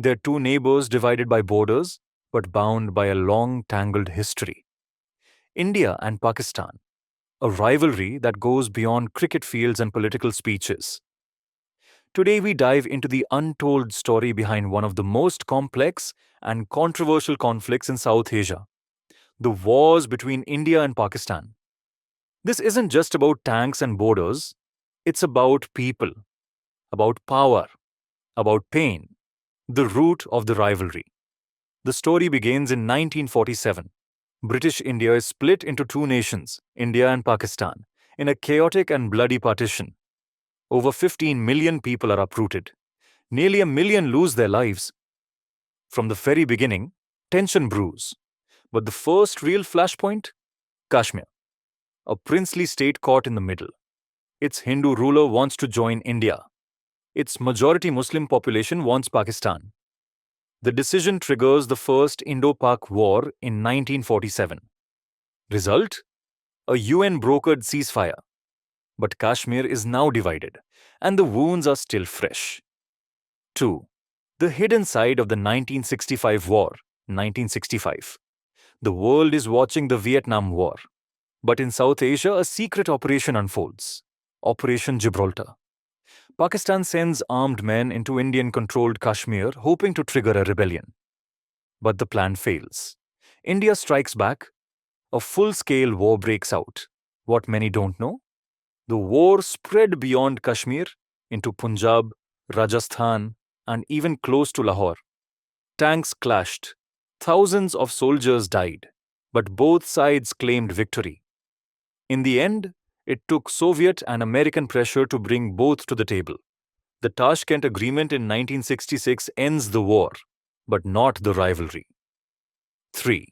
They're two neighbors divided by borders, but bound by a long, tangled history. India and Pakistan, a rivalry that goes beyond cricket fields and political speeches. Today, we dive into the untold story behind one of the most complex and controversial conflicts in South Asia, the wars between India and Pakistan. This isn't just about tanks and borders, it's about people, about power, about pain, the root of the rivalry. The story begins in 1947. British India is split into two nations, India and Pakistan, in a chaotic and bloody partition. Over 15 million people are uprooted. Nearly a million lose their lives. From the very beginning, tension brews. But the first real flashpoint? Kashmir, a princely state caught in the middle. Its Hindu ruler wants to join India. Its majority Muslim population wants Pakistan. The decision triggers the First Indo-Pak War in 1947. Result? A UN-brokered ceasefire. But Kashmir is now divided, and the wounds are still fresh. 2. The hidden side of the 1965 war, 1965. The world is watching the Vietnam War. But in South Asia, a secret operation unfolds. Operation Gibraltar. Pakistan sends armed men into Indian-controlled Kashmir, hoping to trigger a rebellion. But the plan fails. India strikes back. A full-scale war breaks out. What many don't know? The war spread beyond Kashmir into Punjab, Rajasthan, and even close to Lahore. Tanks clashed. Thousands of soldiers died. But both sides claimed victory. In the end, it took Soviet and American pressure to bring both to the table. The Tashkent Agreement in 1966 ends the war, but not the rivalry. 3.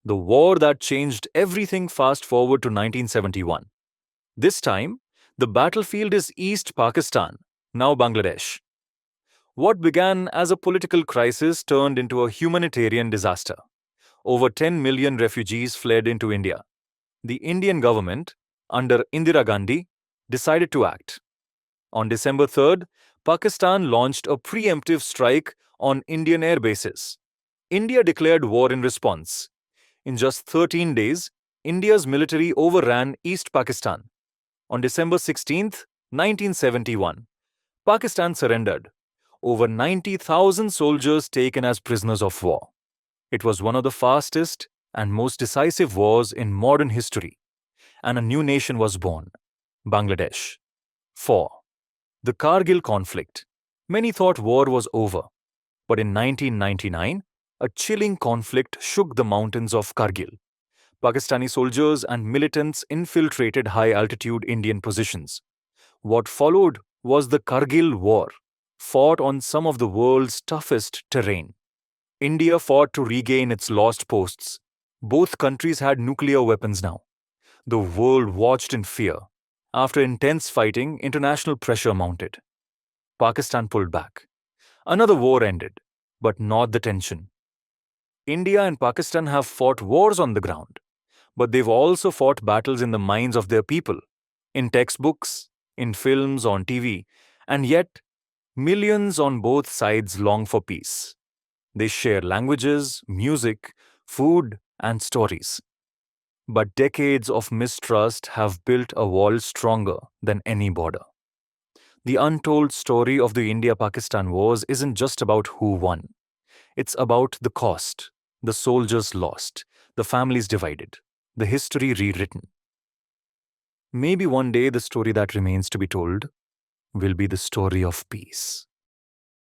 The war that changed everything. Fast forward to 1971. This time, the battlefield is East Pakistan, now Bangladesh. What began as a political crisis turned into a humanitarian disaster. Over 10 million refugees fled into India. The Indian government, under Indira Gandhi, decided to act. On December 3rd, Pakistan launched a preemptive strike on Indian air bases. India declared war in response. In just 13 days, India's military overran East Pakistan. On December 16th, 1971, Pakistan surrendered. Over 90,000 soldiers taken as prisoners of war. It was one of the fastest and most decisive wars in modern history. And a new nation was born, Bangladesh. 4. The Kargil conflict. Many thought war was over. But in 1999, a chilling conflict shook the mountains of Kargil. Pakistani soldiers and militants infiltrated high-altitude Indian positions. What followed was the Kargil War, fought on some of the world's toughest terrain. India fought to regain its lost posts. Both countries had nuclear weapons now. The world watched in fear. After intense fighting, international pressure mounted. Pakistan pulled back. Another war ended, but not the tension. India and Pakistan have fought wars on the ground, but they've also fought battles in the minds of their people, in textbooks, in films, on TV, and yet millions on both sides long for peace. They share languages, music, food, and stories. But decades of mistrust have built a wall stronger than any border. The untold story of the India-Pakistan wars isn't just about who won. It's about the cost, the soldiers lost, the families divided, the history rewritten. Maybe one day the story that remains to be told will be the story of peace.